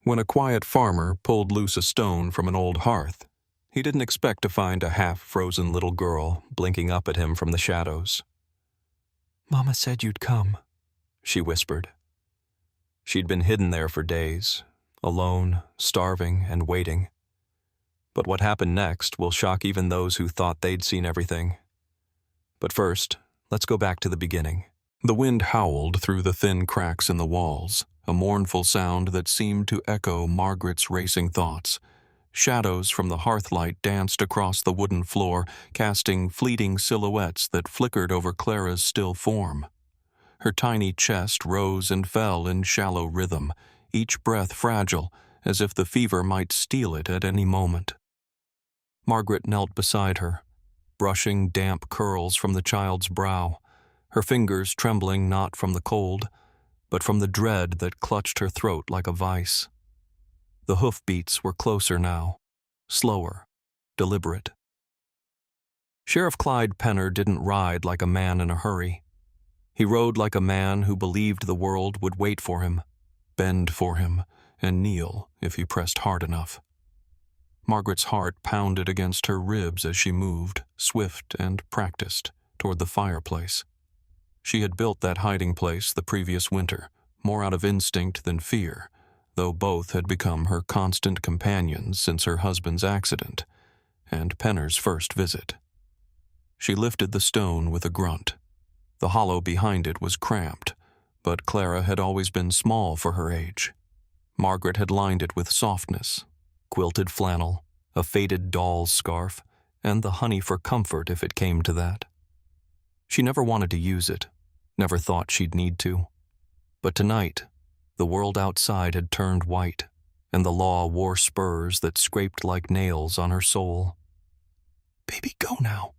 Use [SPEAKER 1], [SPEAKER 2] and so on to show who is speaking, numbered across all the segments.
[SPEAKER 1] When a quiet farmer pulled loose a stone from an old hearth, he didn't expect to find a half-frozen little girl blinking up at him from the shadows. "Mama said you'd come," she whispered. She'd been hidden there for days, alone, starving, and waiting. But what happened next will shock even those who thought they'd seen everything. But first, let's go back to the beginning. The wind howled through the thin cracks in the walls, a mournful sound that seemed to echo Margaret's racing thoughts. Shadows from the hearthlight danced across the wooden floor, casting fleeting silhouettes that flickered over Clara's still form. Her tiny chest rose and fell in shallow rhythm, each breath fragile, as if the fever might steal it at any moment. Margaret knelt beside her, brushing damp curls from the child's brow, her fingers trembling not from the cold, but from the dread that clutched her throat like a vice. The hoofbeats were closer now, slower, deliberate. Sheriff Clyde Penner didn't ride like a man in a hurry. He rode like a man who believed the world would wait for him, bend for him, and kneel if he pressed hard enough. Margaret's heart pounded against her ribs as she moved, swift and practiced, toward the fireplace. She had built that hiding place the previous winter, more out of instinct than fear, though both had become her constant companions since her husband's accident and Penner's first visit. She lifted the stone with a grunt. The hollow behind it was cramped, but Clara had always been small for her age. Margaret had lined it with softness, quilted flannel, a faded doll's scarf, and the honey for comfort if it came to that. She never wanted to use it, never thought she'd need to. But tonight, the world outside had turned white, and the law wore spurs that scraped like nails on her soul. "Baby, go now,"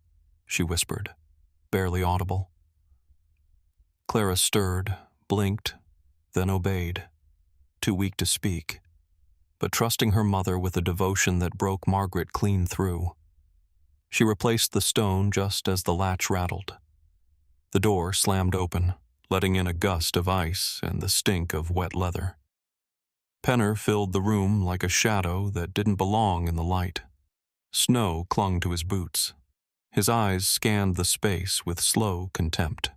[SPEAKER 1] she whispered, barely audible. Clara stirred, blinked, then obeyed, too weak to speak, but trusting her mother with a devotion that broke Margaret clean through. She replaced the stone just as the latch rattled. The door slammed open, letting in a gust of ice and the stink of wet leather. Penner filled the room like a shadow that didn't belong in the light. Snow clung to his boots. His eyes scanned the space with slow contempt.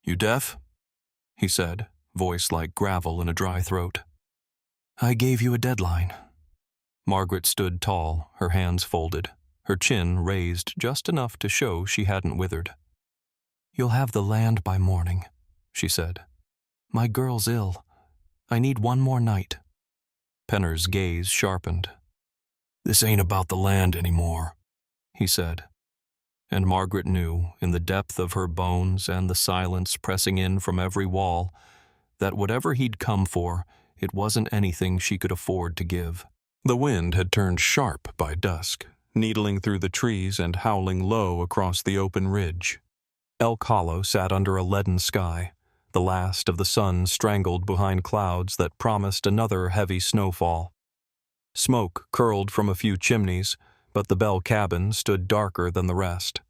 [SPEAKER 1] "You deaf?" he said, voice like gravel in a dry throat. "I gave you a deadline." Margaret stood tall, her hands folded, her chin raised just enough to show she hadn't withered. "You'll have the land by morning," she said. "My girl's ill. I need one more night." Penner's gaze sharpened. "This ain't about the land anymore," he said. And Margaret knew, in the depth of her bones and the silence pressing in from every wall, that whatever he'd come for, it wasn't anything she could afford to give. The wind had turned sharp by dusk, needling through the trees and howling low across the open ridge. Elk Hollow sat under a leaden sky, the last of the sun strangled behind clouds that promised another heavy snowfall. Smoke curled from a few chimneys, but the Bell cabin stood darker than the rest.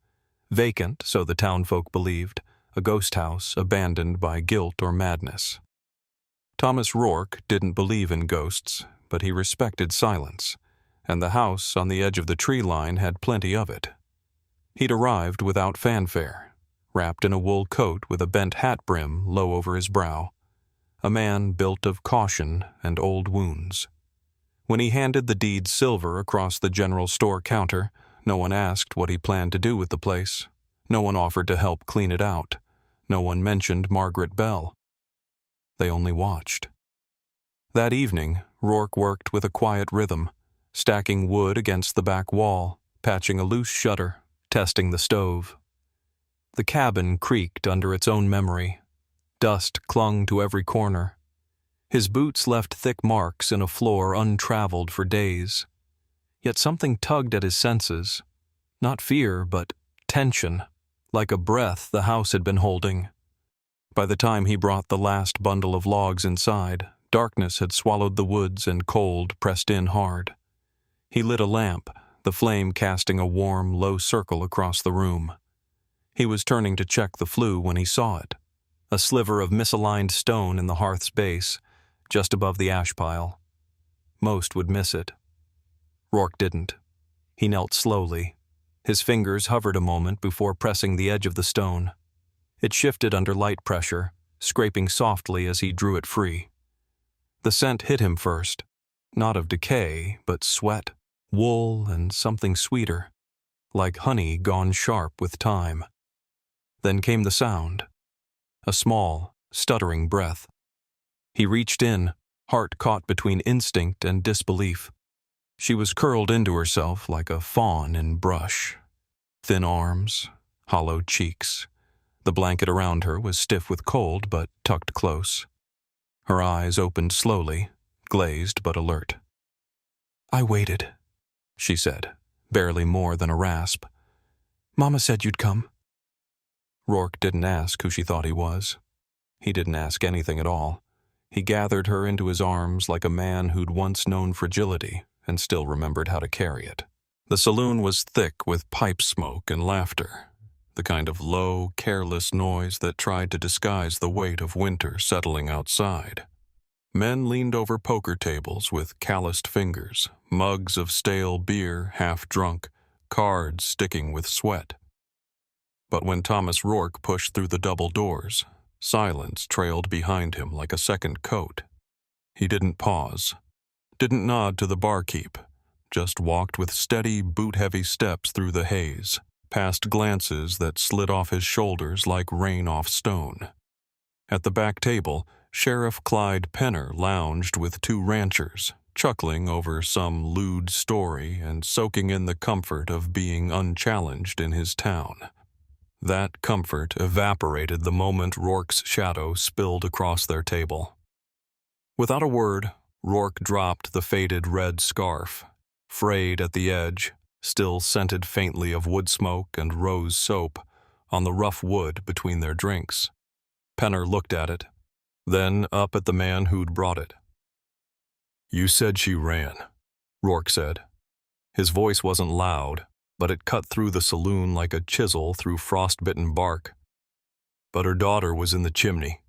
[SPEAKER 1] Vacant, so the townfolk believed, a ghost house abandoned by guilt or madness. Thomas Rourke didn't believe in ghosts, but he respected silence, and the house on the edge of the tree line had plenty of it. He'd arrived without fanfare, wrapped in a wool coat with a bent hat brim low over his brow, a man built of caution and old wounds. When he handed the deed silver across the general store counter, no one asked what he planned to do with the place. No one offered to help clean it out. No one mentioned Margaret Bell. They only watched. That evening, Rourke worked with a quiet rhythm, stacking wood against the back wall, patching a loose shutter, testing the stove. The cabin creaked under its own memory. Dust clung to every corner. His boots left thick marks in a floor untraveled for days. Yet something tugged at his senses. Not fear, but tension, like a breath the house had been holding. By the time he brought the last bundle of logs inside, darkness had swallowed the woods and cold pressed in hard. He lit a lamp, the flame casting a warm, low circle across the room. He was turning to check the flue when he saw it. A sliver of misaligned stone in the hearth's base, just above the ash pile. Most would miss it. Rourke didn't. He knelt slowly. His fingers hovered a moment before pressing the edge of the stone. It shifted under light pressure, scraping softly as he drew it free. The scent hit him first, not of decay, but sweat, wool, and something sweeter, like honey gone sharp with time. Then came the sound, a small, stuttering breath. He reached in, heart caught between instinct and disbelief. She was curled into herself like a fawn in brush. Thin arms, hollow cheeks. The blanket around her was stiff with cold but tucked close. Her eyes opened slowly, glazed but alert. "I waited," she said, barely more than a rasp. "Mama said you'd come." Rourke didn't ask who she thought he was. He didn't ask anything at all. He gathered her into his arms like a man who'd once known fragility and still remembered how to carry it. The saloon was thick with pipe smoke and laughter, the kind of low, careless noise that tried to disguise the weight of winter settling outside. Men leaned over poker tables with calloused fingers, mugs of stale beer half drunk, cards sticking with sweat. But when Thomas Rourke pushed through the double doors, silence trailed behind him like a second coat. He didn't pause, didn't nod to the barkeep, just walked with steady, boot-heavy steps through the haze, past glances that slid off his shoulders like rain off stone. At the back table, Sheriff Clyde Penner lounged with two ranchers, chuckling over some lewd story and soaking in the comfort of being unchallenged in his town. That comfort evaporated the moment Rourke's shadow spilled across their table. Without a word, Rourke dropped the faded red scarf, frayed at the edge, still scented faintly of wood smoke and rose soap, on the rough wood between their drinks. Penner looked at it, then up at the man who'd brought it. "You said she ran," Rourke said. His voice wasn't loud, but it cut through the saloon like a chisel through frostbitten bark. "But her daughter was in the chimney."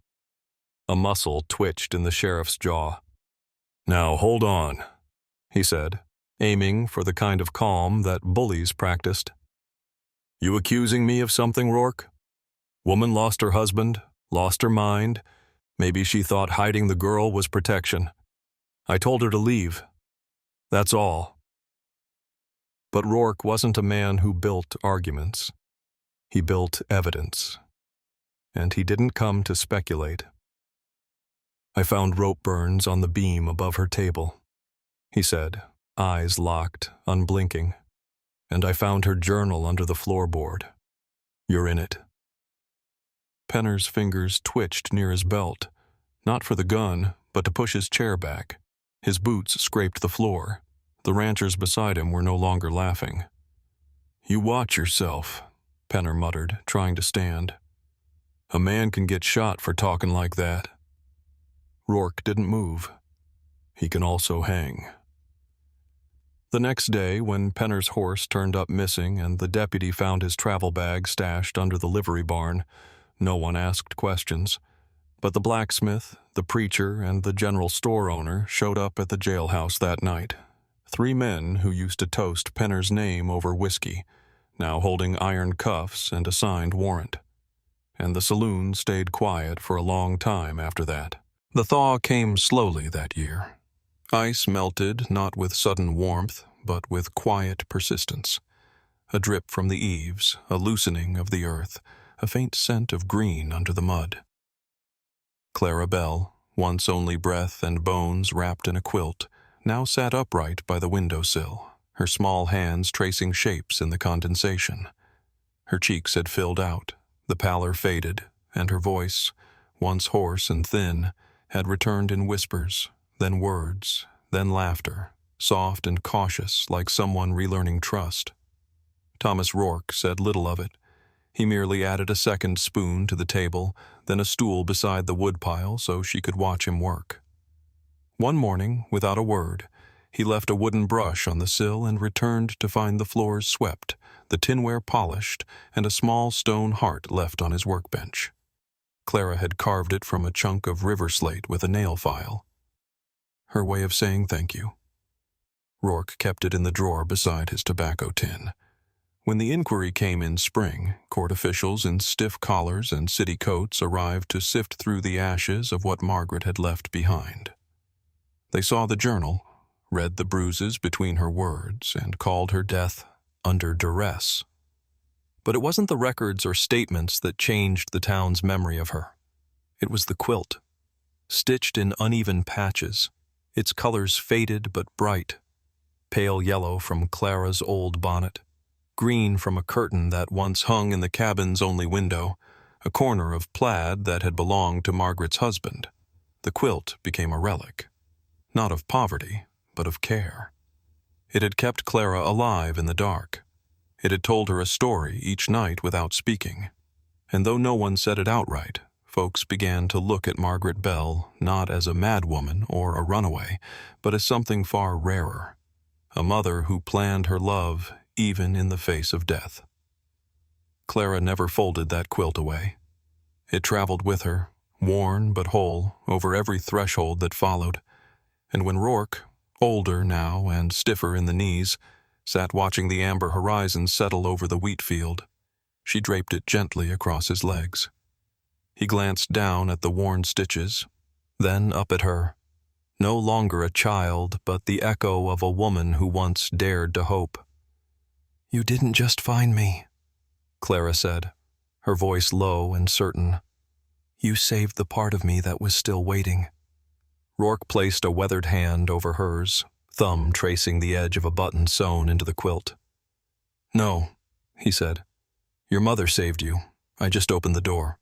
[SPEAKER 1] A muscle twitched in the sheriff's jaw. "Now, hold on," he said, aiming for the kind of calm that bullies practiced. "You accusing me of something, Rourke? Woman lost her husband, lost her mind. Maybe she thought hiding the girl was protection. I told her to leave. That's all." But Rourke wasn't a man who built arguments. He built evidence. And he didn't come to speculate. "I found rope burns on the beam above her table," he said, eyes locked, unblinking. "And I found her journal under the floorboard. You're in it." Penner's fingers twitched near his belt, not for the gun, but to push his chair back. His boots scraped the floor. The ranchers beside him were no longer laughing. "You watch yourself," Penner muttered, trying to stand. "A man can get shot for talking like that." Rourke didn't move. He can also hang. The next day, when Penner's horse turned up missing and the deputy found his travel bag stashed under the livery barn, no one asked questions. But the blacksmith, the preacher, and the general store owner showed up at the jailhouse that night. 3 men who used to toast Penner's name over whiskey, now holding iron cuffs and a signed warrant. And the saloon stayed quiet for a long time after that. The thaw came slowly that year. Ice melted not with sudden warmth, but with quiet persistence. A drip from the eaves, a loosening of the earth, a faint scent of green under the mud. Clara Bell, once only breath and bones wrapped in a quilt, now sat upright by the windowsill, her small hands tracing shapes in the condensation. Her cheeks had filled out, the pallor faded, and her voice, once hoarse and thin, had returned in whispers, then words, then laughter, soft and cautious like someone relearning trust. Thomas Rourke said little of it. He merely added a second spoon to the table, then a stool beside the woodpile so she could watch him work. One morning, without a word, he left a wooden brush on the sill and returned to find the floors swept, the tinware polished, and a small stone heart left on his workbench. Clara had carved it from a chunk of river slate with a nail file. Her way of saying thank you. Rourke kept it in the drawer beside his tobacco tin. When the inquiry came in spring, court officials in stiff collars and city coats arrived to sift through the ashes of what Margaret had left behind. They saw the journal, read the bruises between her words, and called her death under duress. But it wasn't the records or statements that changed the town's memory of her. It was the quilt, stitched in uneven patches, its colors faded but bright, pale yellow from Clara's old bonnet, green from a curtain that once hung in the cabin's only window, a corner of plaid that had belonged to Margaret's husband. The quilt became a relic, not of poverty, but of care. It had kept Clara alive in the dark. It had told her a story each night without speaking. And though no one said it outright, folks began to look at Margaret Bell not as a madwoman or a runaway, but as something far rarer, a mother who planned her love even in the face of death. Clara never folded that quilt away. It traveled with her, worn but whole, over every threshold that followed, and when Rourke, older now and stiffer in the knees, sat watching the amber horizon settle over the wheat field, she draped it gently across his legs. He glanced down at the worn stitches, then up at her, no longer a child, but the echo of a woman who once dared to hope. "You didn't just find me," Clara said, her voice low and certain. "You saved the part of me that was still waiting." Rourke placed a weathered hand over hers, thumb tracing the edge of a button sewn into the quilt. "No," he said. "Your mother saved you. I just opened the door."